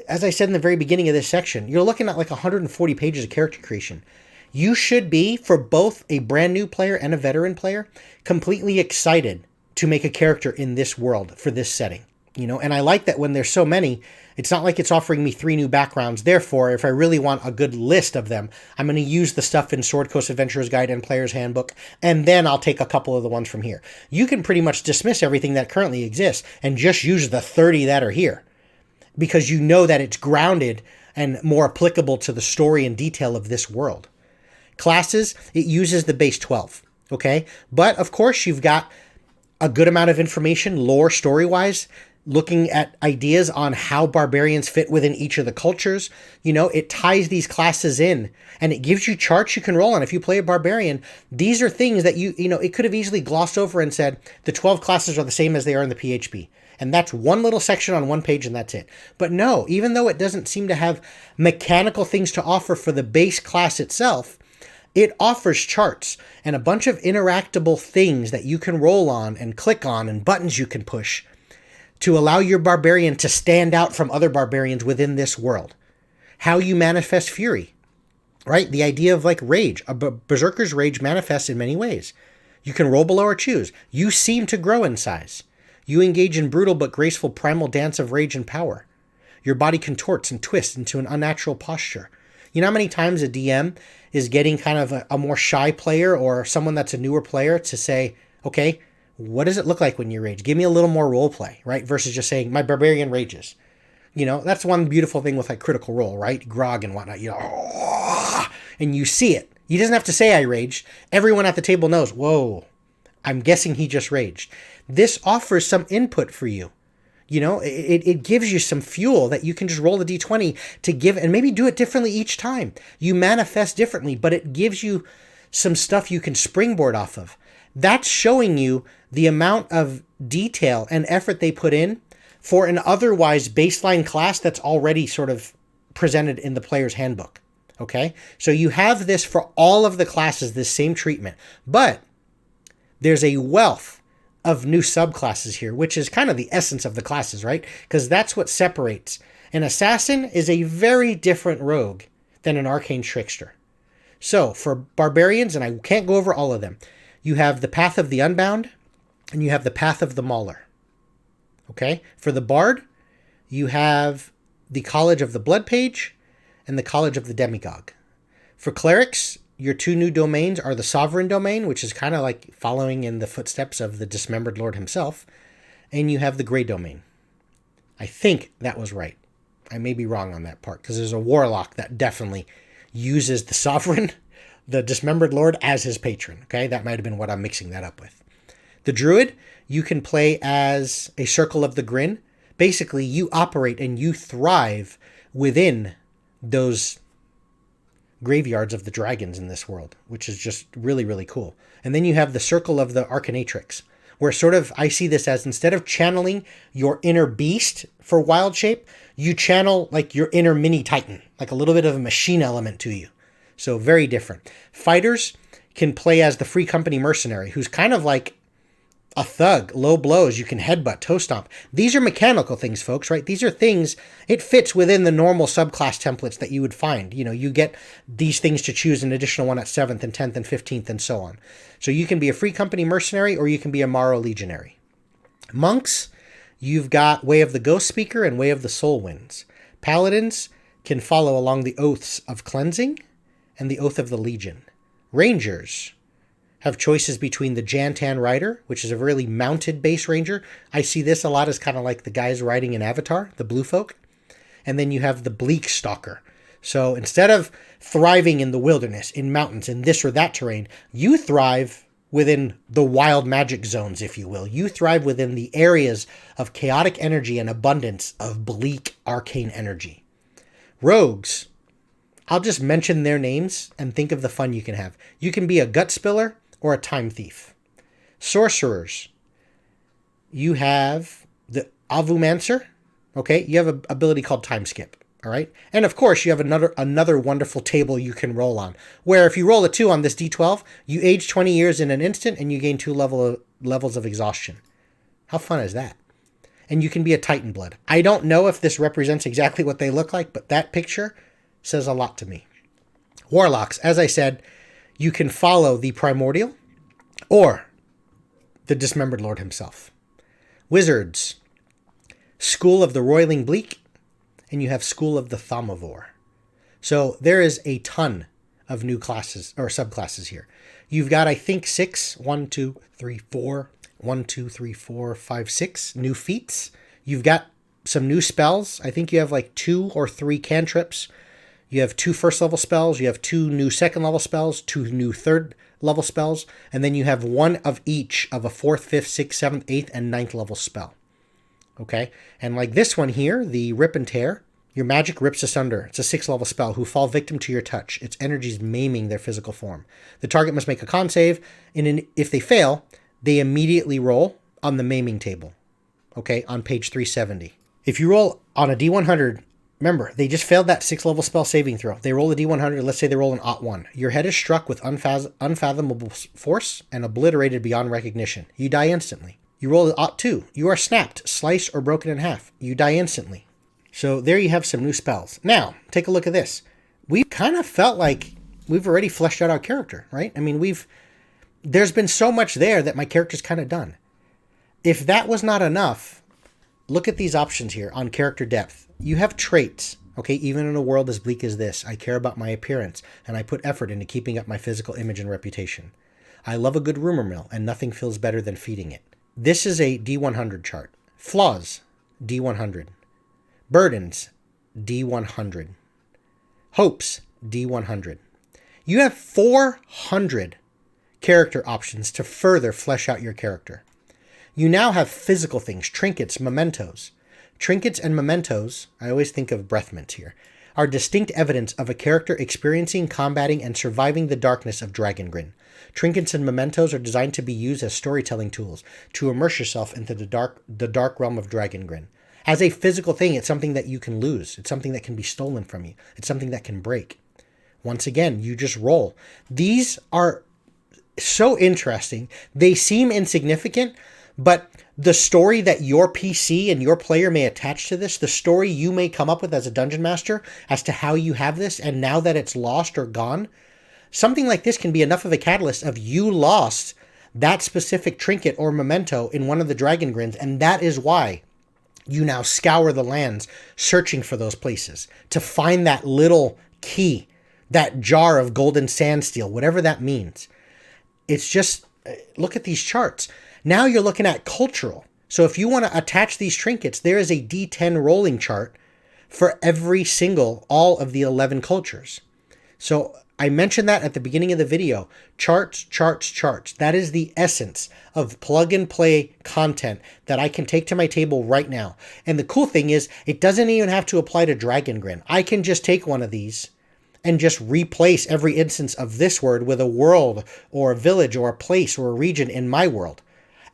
as I said in the very beginning of this section, you're looking at like 140 pages of character creation. You should be, for both a brand new player and a veteran player, completely excited to make a character in this world for this setting. And I like that when there's so many, it's not like it's offering me 3 new backgrounds. Therefore, if I really want a good list of them, I'm going to use the stuff in Sword Coast Adventurer's Guide and Player's Handbook, and then I'll take a couple of the ones from here. You can pretty much dismiss everything that currently exists and just use the 30 that are here, because you know that it's grounded and more applicable to the story and detail of this world. Classes, it uses the base 12, okay? But, of course, you've got a good amount of information, lore, story-wise, looking at ideas on how barbarians fit within each of the cultures. It ties these classes in, and it gives you charts you can roll on. If you play a barbarian, these are things that it could have easily glossed over and said, the 12 classes are the same as they are in the PHP. And that's one little section on one page and that's it. But no, even though it doesn't seem to have mechanical things to offer for the base class itself, it offers charts and a bunch of interactable things that you can roll on and click on and buttons you can push to allow your barbarian to stand out from other barbarians within this world. How you manifest fury, right? The idea of like rage. A berserker's rage manifests in many ways. You can roll below or choose. You seem to grow in size. You engage in brutal but graceful primal dance of rage and power. Your body contorts and twists into an unnatural posture. You know how many times a DM is getting kind of a more shy player or someone that's a newer player to say, okay, what does it look like when you rage? Give me a little more role play, right? Versus just saying, my barbarian rages. That's one beautiful thing with like Critical Role, right? Grog and whatnot, and you see it. He doesn't have to say I raged. Everyone at the table knows, whoa, I'm guessing he just raged. This offers some input for you. It gives you some fuel that you can just roll the D20 to give, and maybe do it differently each time. You manifest differently, but it gives you some stuff you can springboard off of. That's showing you the amount of detail and effort they put in for an otherwise baseline class that's already sort of presented in the player's handbook. Okay? So you have this for all of the classes, this same treatment. But there's a wealth of new subclasses here, which is kind of the essence of the classes, right? Because that's what separates. An assassin is a very different rogue than an arcane trickster. So for barbarians, and I can't go over all of them, you have the Path of the Unbound, and you have the Path of the Mauler. Okay? For the bard, you have the College of the Blood Page and the College of the Demagogue. For clerics, your two new domains are the Sovereign Domain, which is kind of like following in the footsteps of the Dismembered Lord himself, and you have the Grey Domain. I think that was right. I may be wrong on that part, because there's a warlock that definitely uses the Sovereign, the Dismembered Lord, as his patron. Okay, that might have been what I'm mixing that up with. The Druid, you can play as a Circle of the Grin. Basically, you operate and you thrive within those graveyards of the dragons in this world, which is just really, really cool. And then you have the Circle of the Arcanatrix, where sort of I see this as, instead of channeling your inner beast for wild shape, you channel like your inner mini titan, like a little bit of a machine element to you. So very different. Fighters can play as the Free Company Mercenary, who's kind of like a thug, low blows, you can headbutt, toe stomp. These are mechanical things, folks, right? These are things, it fits within the normal subclass templates that you would find. You know, you get these things to choose an additional one at 7th and 10th and 15th and so on. So you can be a Free Company Mercenary or you can be a Morrow Legionary. Monks, you've got Way of the Ghost Speaker and Way of the Soul Winds. Paladins can follow along the Oaths of Cleansing and the Oath of the Legion. Rangers have choices between the Jantan Rider, which is a really mounted base ranger. I see this a lot as kind of like the guys riding in Avatar, the blue folk. And then you have the Bleak Stalker. So instead of thriving in the wilderness, in mountains, in this or that terrain, you thrive within the wild magic zones, if you will. You thrive within the areas of chaotic energy and abundance of bleak arcane energy. Rogues, I'll just mention their names and think of the fun you can have. You can be a gut spiller or a time thief. Sorcerers, you have the Avumancer. Okay, you have an ability called Time Skip. All right, and of course you have another wonderful table you can roll on, where if you roll a 2 on this D12, you age 20 years in an instant and you gain 2 levels of exhaustion. How fun is that? And you can be a Titan Blood. I don't know if this represents exactly what they look like, but that picture says a lot to me. Warlocks, as I said, you can follow the Primordial or the Dismembered Lord himself. Wizards, School of the Roiling Bleak, and you have School of the Thaumaveor. So there is a ton of new classes or subclasses here. You've got, I think, 6 new feats. You've got some new spells. I think you have like 2 or 3 cantrips. You have 2 first level spells, you have 2 new second level spells, 2 new third level spells, and then you have 1 of each of a 4th, 5th, 6th, 7th, 8th, and 9th level spell. Okay? And like this one here, the Rip and Tear, your magic rips asunder. It's a 6th level spell who fall victim to your touch. Its energy is maiming their physical form. The target must make a con save, and if they fail, they immediately roll on the maiming table. Okay? On page 370. If you roll on a D100, remember, they just failed that 6th level spell saving throw. They roll a D100, let's say they roll an Ot1. Your head is struck with unfathomable force and obliterated beyond recognition. You die instantly. You roll an Ot2. You are snapped, sliced, or broken in half. You die instantly. So there you have some new spells. Now, take a look at this. We've kind of felt like we've already fleshed out our character, right? I mean, there's been so much there that my character's kind of done. If that was not enough, look at these options here on character depth. You have traits, okay? Even in a world as bleak as this, I care about my appearance, and I put effort into keeping up my physical image and reputation. I love a good rumor mill, and nothing feels better than feeding it. This is a D100 chart. Flaws, D100. Burdens, D100. Hopes, D100. You have 400 character options to further flesh out your character. You now have physical things, trinkets, mementos. Trinkets and mementos, I always think of breath mints here, are distinct evidence of a character experiencing, combating, and surviving the darkness of Dragongrin. Trinkets and mementos are designed to be used as storytelling tools to immerse yourself into the dark realm of Dragongrin. As a physical thing, it's something that you can lose. It's something that can be stolen from you. It's something that can break. Once again, you just roll. These are so interesting. They seem insignificant, but the story that your PC and your player may attach to this, the story you may come up with as a dungeon master as to how you have this, and now that it's lost or gone, something like this can be enough of a catalyst of you lost that specific trinket or memento in one of the Dragongrins, and that is why you now scour the lands searching for those places to find that little key, that jar of golden sandsteel, whatever that means. It's just, look at these charts. Now you're looking at cultural. So if you want to attach these trinkets, there is a D10 rolling chart for every single, all of the 11 cultures. So I mentioned that at the beginning of the video. Charts, charts, charts. That is the essence of plug and play content that I can take to my table right now. And the cool thing is, it doesn't even have to apply to Dragongrin. I can just take one of these and just replace every instance of this word with a world or a village or a place or a region in my world,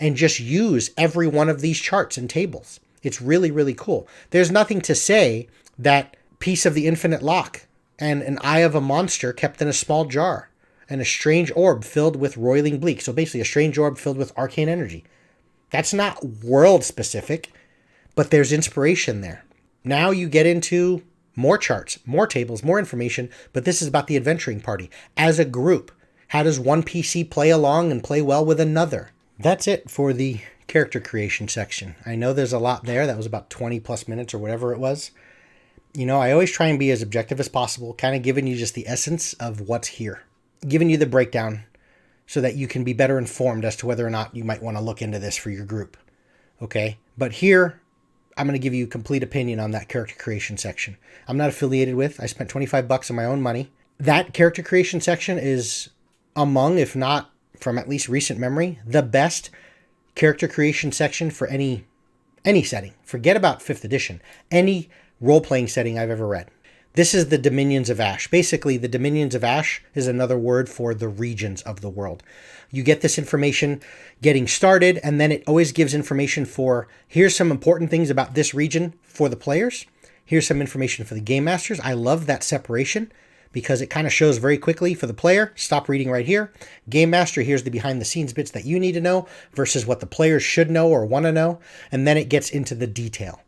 and just use every one of these charts and tables. It's really, really cool. There's nothing to say that Piece of the Infinite Lock and an Eye of a Monster kept in a small jar, and a strange orb filled with roiling bleak. So basically a strange orb filled with arcane energy. That's not world specific, but there's inspiration there. Now you get into more charts, more tables, more information, but this is about the adventuring party. As a group, how does one PC play along and play well with another? That's it for the character creation section. I know there's a lot there. That was about 20 plus minutes or whatever it was. You know, I always try and be as objective as possible, kind of giving you just the essence of what's here, giving you the breakdown so that you can be better informed as to whether or not you might want to look into this for your group. Okay? But here, I'm going to give you a complete opinion on that character creation section. I'm not affiliated with. I spent $25 of my own money. That character creation section is among, if not from at least recent memory, the best character creation section for any setting. Forget about 5th edition. Any role-playing setting I've ever read. This is the Dominions of Ash. Basically, the Dominions of Ash is another word for the regions of the world. You get this information getting started, and then it always gives information for, here's some important things about this region for the players. Here's some information for the game masters. I love that separation because it kind of shows very quickly for the player, stop reading right here. Game master, here's the behind the scenes bits that you need to know versus what the players should know or want to know. And then it gets into the detail.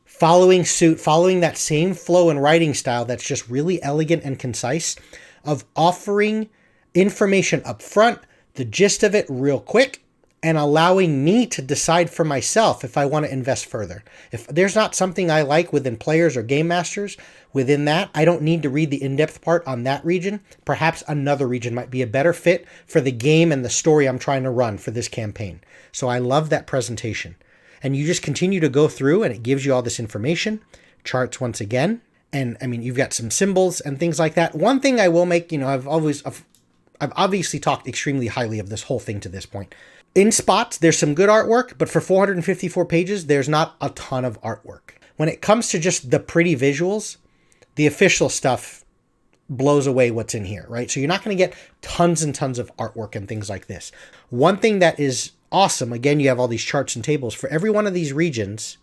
Following suit, following that same flow and writing style that's just really elegant and concise of offering information up front, the gist of it real quick, and allowing me to decide for myself if I want to invest further. If there's not something I like within players or game masters, within that, I don't need to read the in-depth part on that region. Perhaps another region might be a better fit for the game and the story I'm trying to run for this campaign. So I love that presentation. And you just continue to go through and it gives you all this information, charts once again. And I mean, you've got some symbols and things like that. One thing I will make, I've obviously talked extremely highly of this whole thing to this point. In spots, there's some good artwork, but for 454 pages, there's not a ton of artwork. When it comes to just the pretty visuals, the official stuff blows away what's in here, right? So you're not going to get tons and tons of artwork and things like this. One thing that is awesome, again, you have all these charts and tables for every one of these regions.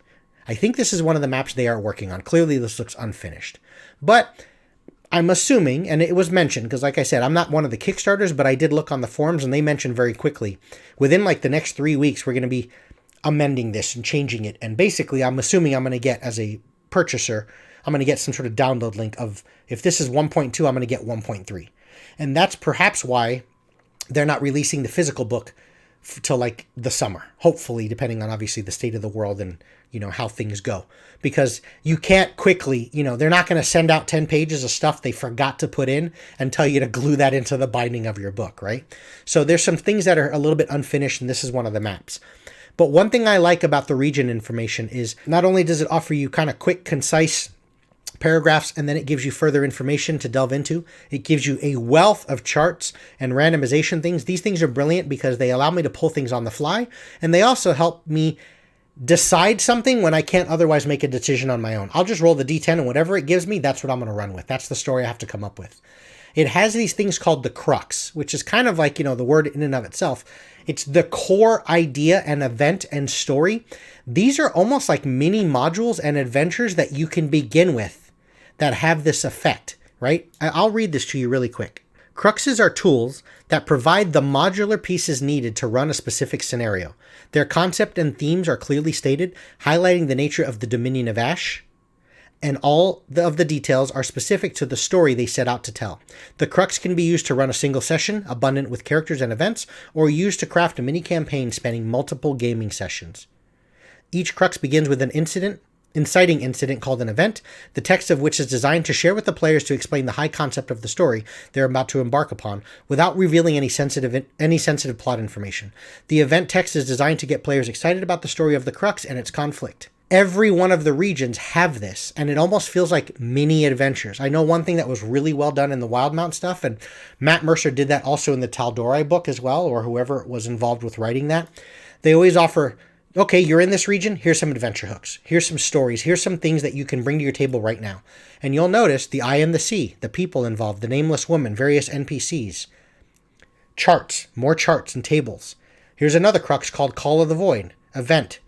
I think this is one of the maps they are working on. Clearly, this looks unfinished. But I'm assuming, and it was mentioned, because like I said, I'm not one of the Kickstarters, but I did look on the forums, and they mentioned very quickly, within like the next 3 weeks, we're going to be amending this and changing it. And basically, I'm assuming I'm going to get, as a purchaser, I'm going to get some sort of download link of, if this is 1.2, I'm going to get 1.3. And that's perhaps why they're not releasing the physical book till like the summer, hopefully, depending on obviously the state of the world and how things go, because you can't quickly, they're not going to send out 10 pages of stuff they forgot to put in and tell you to glue that into the binding of your book, right? So there's some things that are a little bit unfinished, and this is one of the maps. But one thing I like about the region information is not only does it offer you kind of quick, concise paragraphs, and then it gives you further information to delve into. It gives you a wealth of charts and randomization things. These things are brilliant because they allow me to pull things on the fly, and they also help me decide something when I can't otherwise make a decision on my own. I'll just roll the D10, and whatever it gives me, that's what I'm going to run with. That's the story I have to come up with. It has these things called the crux, which is kind of like, the word in and of itself. It's the core idea and event and story. These are almost like mini modules and adventures that you can begin with that have this effect, right? I'll read this to you really quick. Cruxes are tools that provide the modular pieces needed to run a specific scenario. Their concept and themes are clearly stated, highlighting the nature of the Dominion of Ash and of the details are specific to the story they set out to tell. The Crux can be used to run a single session, abundant with characters and events, or used to craft a mini-campaign spanning multiple gaming sessions. Each Crux begins with an inciting incident called an event, the text of which is designed to share with the players to explain the high concept of the story they're about to embark upon, without revealing any sensitive plot information. The event text is designed to get players excited about the story of the Crux and its conflict. Every one of the regions have this, and it almost feels like mini adventures. I know one thing that was really well done in the Wildmount stuff, and Matt Mercer did that also in the Tal'Dorei book as well, or whoever was involved with writing that. They always offer, okay, you're in this region, here's some adventure hooks, here's some stories, here's some things that you can bring to your table right now. And you'll notice the Eye and the Sea, the people involved, the Nameless Woman, various NPCs. Charts, more charts and tables. Here's another Crux called Call of the Void, event.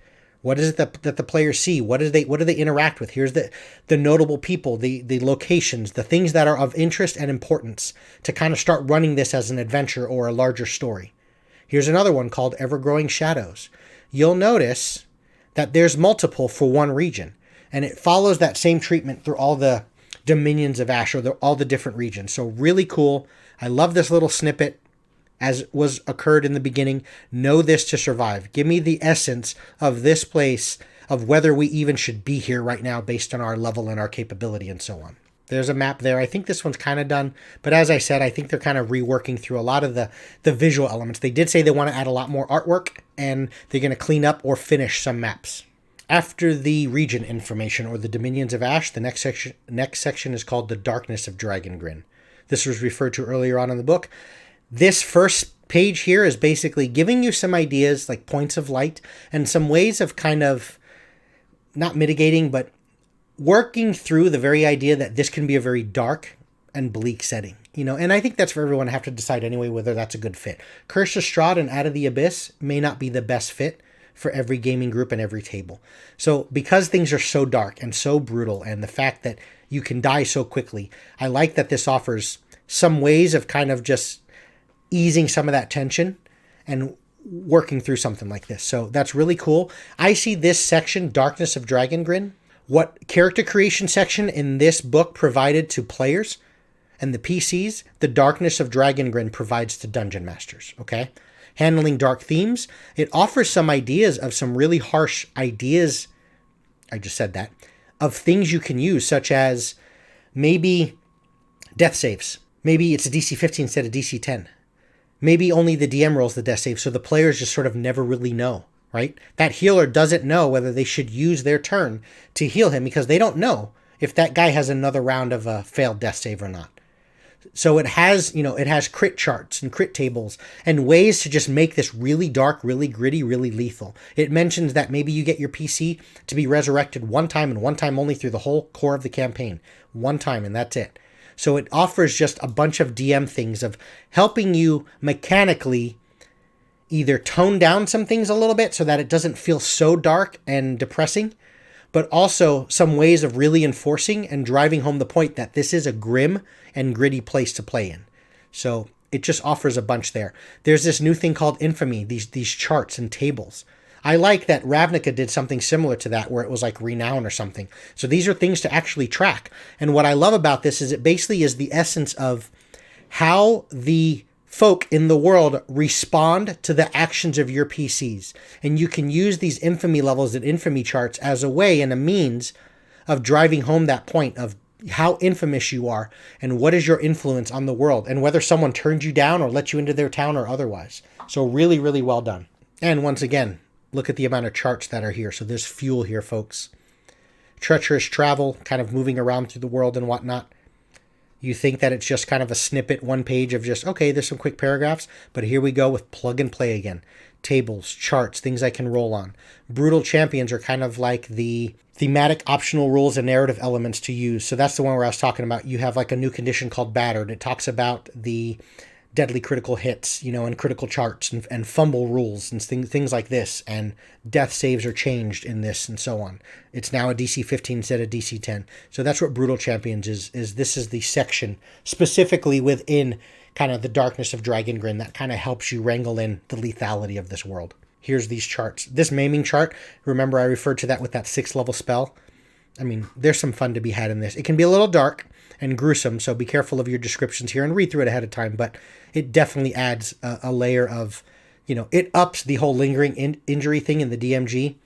What is it that the players see? What do they interact with? Here's the notable people, the locations, the things that are of interest and importance to kind of start running this as an adventure or a larger story. Here's another one called Ever-Growing Shadows. You'll notice that there's multiple for one region, and it follows that same treatment through all the dominions of Ash, or all the different regions. So really cool. I love this little snippet. As was occurred in the beginning, know this to survive. Give me the essence of this place, of whether we even should be here right now based on our level and our capability and so on. There's a map there. I think this one's kind of done, but as I said, I think they're kind of reworking through a lot of the visual elements. They did say they want to add a lot more artwork, and they're going to clean up or finish some maps. After the region information, or the Dominions of Ash, the next section is called the Darkness of Dragongrin. This was referred to earlier on in the book. This first page here is basically giving you some ideas, like points of light, and some ways of kind of not mitigating, but working through the very idea that this can be a very dark and bleak setting. And I think that's for everyone to have to decide anyway whether that's a good fit. Curse of Strahd and Out of the Abyss may not be the best fit for every gaming group and every table. So because things are so dark and so brutal, and the fact that you can die so quickly, I like that this offers some ways of kind of just easing some of that tension and working through something like this. So that's really cool. I see this section, Darkness of Dragongrin, what character creation section in this book provided to players and the PCs, the Darkness of Dragongrin provides to Dungeon Masters, okay? Handling dark themes, it offers some ideas of some really harsh ideas, I just said that, of things you can use, such as maybe death saves. Maybe it's a DC 15 instead of DC 10. Maybe only the DM rolls the death save, so the players just sort of never really know, right? That healer doesn't know whether they should use their turn to heal him, because they don't know if that guy has another round of a failed death save or not. So it has, it has crit charts and crit tables and ways to just make this really dark, really gritty, really lethal. It mentions that maybe you get your PC to be resurrected one time and one time only through the whole core of the campaign. One time, and that's it. So it offers just a bunch of DM things of helping you mechanically either tone down some things a little bit so that it doesn't feel so dark and depressing, but also some ways of really enforcing and driving home the point that this is a grim and gritty place to play in. So it just offers a bunch there. There's this new thing called Infamy, these charts and tables. I like that Ravnica did something similar to that, where it was like Renown or something. So these are things to actually track. And what I love about this is it basically is the essence of how the folk in the world respond to the actions of your PCs. And you can use these infamy levels and infamy charts as a way and a means of driving home that point of how infamous you are and what is your influence on the world, and whether someone turned you down or let you into their town or otherwise. So really, really well done. And once again, look at the amount of charts that are here. So there's fuel here, folks. Treacherous Travel, kind of moving around through the world and whatnot. You think that it's just kind of a snippet, one page of just, okay, there's some quick paragraphs, but here we go with plug and play again. Tables, charts, things I can roll on. Brutal Champions are kind of like the thematic optional rules and narrative elements to use. So that's the one where I was talking about. You have like a new condition called Battered. It talks about the deadly critical hits, and critical charts and fumble rules and things like this. And death saves are changed in this and so on. It's now a DC 15 instead of DC 10. So that's what Brutal Champions is this is the section specifically within kind of the Darkness of Dragongrin that kind of helps you wrangle in the lethality of this world. Here's these charts. This maiming chart, remember I referred to that with that 6th level spell. I mean, there's some fun to be had in this. It can be a little dark and gruesome, so be careful of your descriptions here and read through it ahead of time, but it definitely adds a layer of, it ups the whole lingering injury thing in the DMG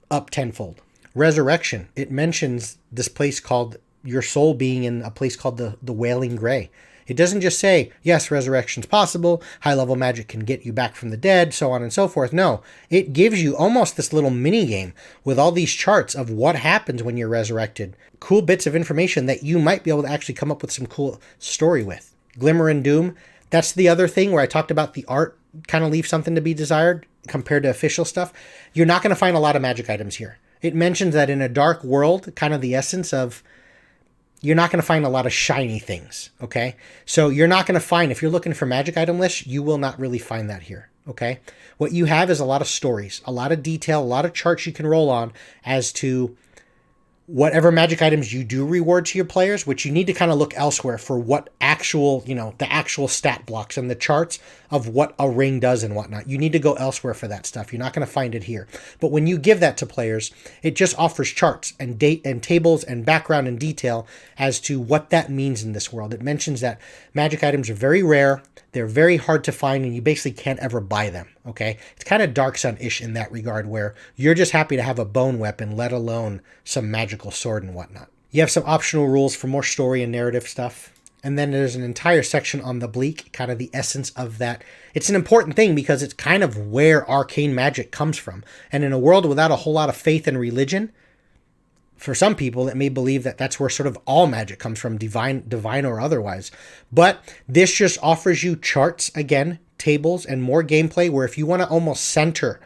up tenfold. Resurrection, it mentions this place called your soul being in a place called the Wailing Grey. It doesn't just say, yes, resurrection's possible, high-level magic can get you back from the dead, so on and so forth. No, it gives you almost this little mini-game with all these charts of what happens when you're resurrected. Cool bits of information that you might be able to actually come up with some cool story with. Glimmer and Doom, that's the other thing where I talked about the art kind of leaves something to be desired compared to official stuff. You're not going to find a lot of magic items here. It mentions that in a dark world, kind of the essence of, you're not going to find a lot of shiny things, okay? So you're not going to find, if you're looking for magic item lists, you will not really find that here, okay? What you have is a lot of stories, a lot of detail, a lot of charts you can roll on as to whatever magic items you do reward to your players, which you need to kind of look elsewhere for what actual, the actual stat blocks and the charts of what a ring does and whatnot. You need to go elsewhere for that stuff. You're not going to find it here. But when you give that to players, it just offers charts and date and tables and background and detail as to what that means in this world. It mentions that magic items are very rare, they're very hard to find, and you basically can't ever buy them, okay? It's kind of Dark Sun-ish in that regard, where you're just happy to have a bone weapon, let alone some magical sword and whatnot. You have some optional rules for more story and narrative stuff. And then there's an entire section on the Bleak, kind of the essence of that. It's an important thing because it's kind of where arcane magic comes from. And in a world without a whole lot of faith and religion, for some people, it may believe that that's where sort of all magic comes from, divine or otherwise. But this just offers you charts, again, tables, and more gameplay where if you want to almost center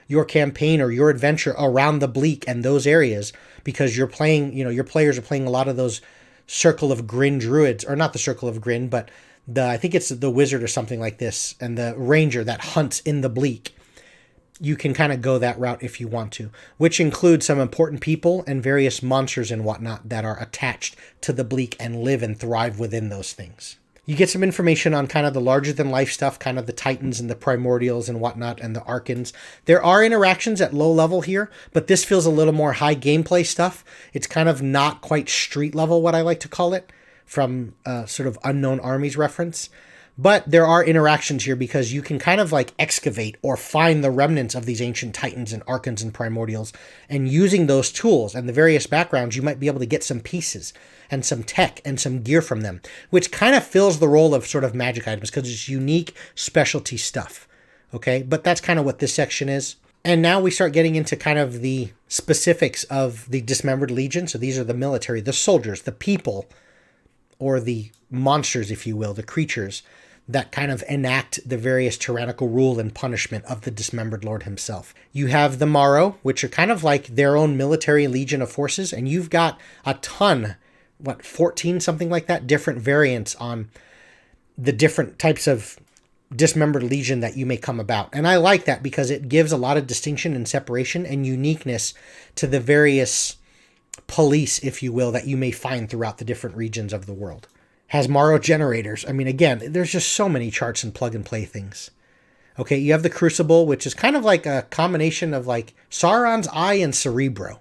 your campaign or your adventure around the Bleak and those areas, because you're playing, your players are playing a lot of those Circle of Grin druids, or not the Circle of Grin, but I think it's the wizard or something like this, and the ranger that hunts in the Bleak. You can kind of go that route if you want to, which includes some important people and various monsters and whatnot that are attached to the Bleak and live and thrive within those things. You get some information on kind of the larger-than-life stuff, kind of the Titans and the Primordials and whatnot, and the Archans. There are interactions at low level here, but this feels a little more high gameplay stuff. It's kind of not quite street level, what I like to call it, from sort of Unknown Armies reference. But there are interactions here because you can kind of like excavate or find the remnants of these ancient Titans and Archans and Primordials, and using those tools and the various backgrounds, you might be able to get some pieces and some tech and some gear from them, which kind of fills the role of sort of magic items because it's unique specialty stuff. Okay, but that's kind of what this section is. And now we start getting into kind of the specifics of the Dismembered Legion. So these are the military, the soldiers, the people, or the monsters, if you will, the creatures that kind of enact the various tyrannical rule and punishment of the Dismembered Lord himself. You have the Morrow, which are kind of like their own military legion of forces, and you've got a ton, 14, something like that, different variants on the different types of Dismembered Legion that you may come about. And I like that because it gives a lot of distinction and separation and uniqueness to the various police, if you will, that you may find throughout the different regions of the world. Has Morrow generators. I mean, again, there's just so many charts and plug and play things. Okay, you have the Crucible, which is kind of like a combination of like Sauron's Eye and Cerebro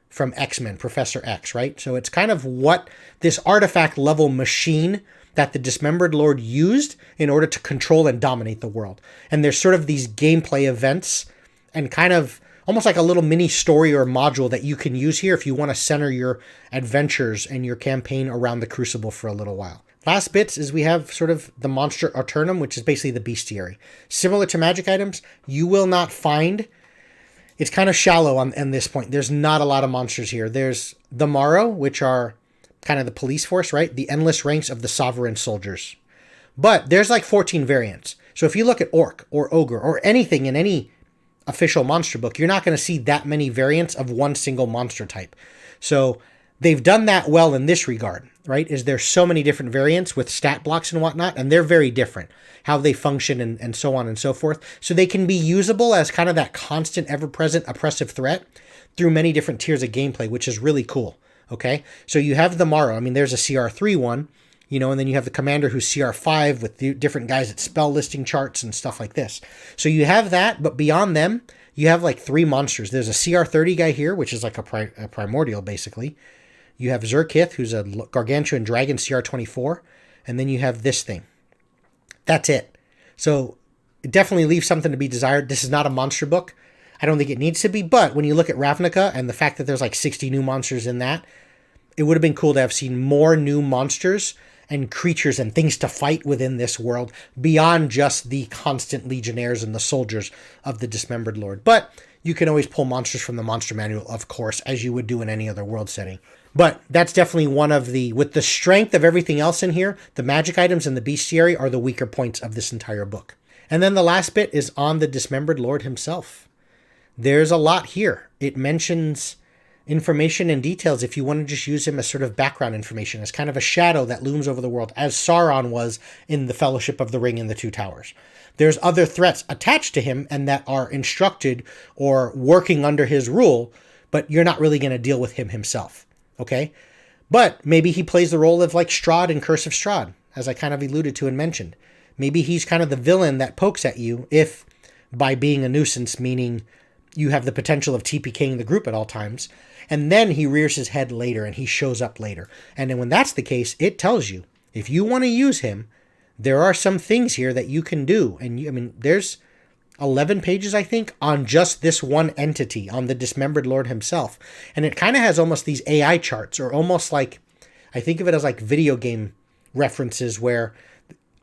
from X-Men, Professor X, right? So it's kind of what this artifact level machine that the Dismembered Lord used in order to control and dominate the world. And there's sort of these gameplay events and kind of almost like a little mini story or module that you can use here if you want to center your adventures and your campaign around the Crucible for a little while. Last bits is we have sort of the monster Auturnum, which is basically the Bestiary. Similar to magic items, you will not find, it's kind of shallow on this point. There's not a lot of monsters here. There's the Morrow, which are kind of the police force, right? The endless ranks of the sovereign soldiers. But there's like 14 variants. So if you look at Orc or Ogre or anything in any official monster book, you're not going to see that many variants of one single monster type. So they've done that well in this regard, right? Is there's so many different variants with stat blocks and whatnot, and they're very different, how they function and so on and so forth. So they can be usable as kind of that constant, ever-present oppressive threat through many different tiers of gameplay, which is really cool. Okay, so you have the Morrow. I mean, there's a CR3 one, and then you have the Commander who's CR5 with the different guys at spell listing charts and stuff like this. So you have that, but beyond them, you have like 3 monsters. There's a CR30 guy here, which is like a primordial, basically. You have Zerkith, who's a gargantuan dragon, CR24. And then you have this thing. That's it. So it definitely leaves something to be desired. This is not a monster book. I don't think it needs to be. But when you look at Ravnica and the fact that there's like 60 new monsters in that, it would have been cool to have seen more new monsters and creatures and things to fight within this world beyond just the constant legionnaires and the soldiers of the Dismembered Lord. But you can always pull monsters from the monster manual, of course, as you would do in any other world setting. But that's definitely one of the, with the strength of everything else in here, the magic items and the bestiary are the weaker points of this entire book. And then the last bit is on the Dismembered Lord himself. There's a lot here. It mentions information and details if you want to just use him as sort of background information, as kind of a shadow that looms over the world, as Sauron was in the Fellowship of the Ring in the Two Towers. There's other threats attached to him and that are instructed or working under his rule, but you're not really going to deal with him himself, okay? But maybe he plays the role of like Strahd in Curse of Strahd, as I kind of alluded to and mentioned. Maybe he's kind of the villain that pokes at you if, by being a nuisance, meaning you have the potential of TPKing the group at all times, and then he rears his head later and he shows up later. And then when that's the case, it tells you, if you want to use him, there are some things here that you can do. And I mean, there's 11 pages, I think, on just this one entity, on the Dismembered Lord himself. And it kind of has almost these AI charts, or almost like, I think of it as like video game references where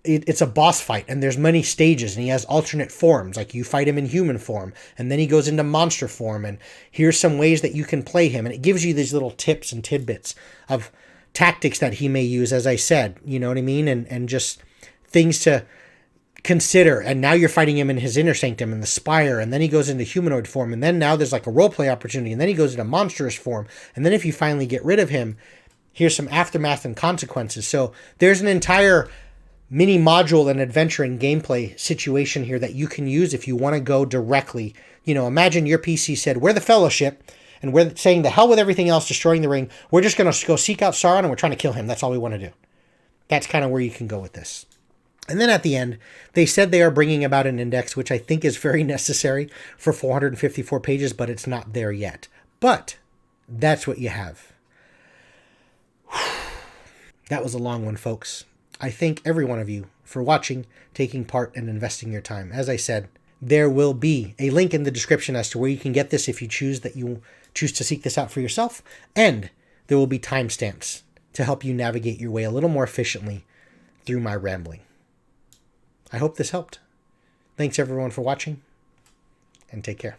it's a boss fight and there's many stages and he has alternate forms. Like you fight him in human form and then he goes into monster form and here's some ways that you can play him. And it gives you these little tips and tidbits of tactics that he may use, as I said, you know what I mean? And just things to consider. And now you're fighting him in his inner sanctum in the spire, and then he goes into humanoid form, and then now there's like a roleplay opportunity, and then he goes into monstrous form. And then if you finally get rid of him, here's some aftermath and consequences. So there's an entire mini module and adventure and gameplay situation here that you can use if you want to go directly. You know, imagine your PC said, we're the Fellowship, and we're saying the hell with everything else, destroying the ring. We're just going to go seek out Sauron, and we're trying to kill him. That's all we want to do. That's kind of where you can go with this. And then at the end, they said they are bringing about an index, which I think is very necessary for 454 pages, but it's not there yet. But that's what you have. That was a long one, folks. I thank every one of you for watching, taking part, and investing your time. As I said, there will be a link in the description as to where you can get this if you choose to seek this out for yourself. And there will be timestamps to help you navigate your way a little more efficiently through my rambling. I hope this helped. Thanks everyone for watching, and take care.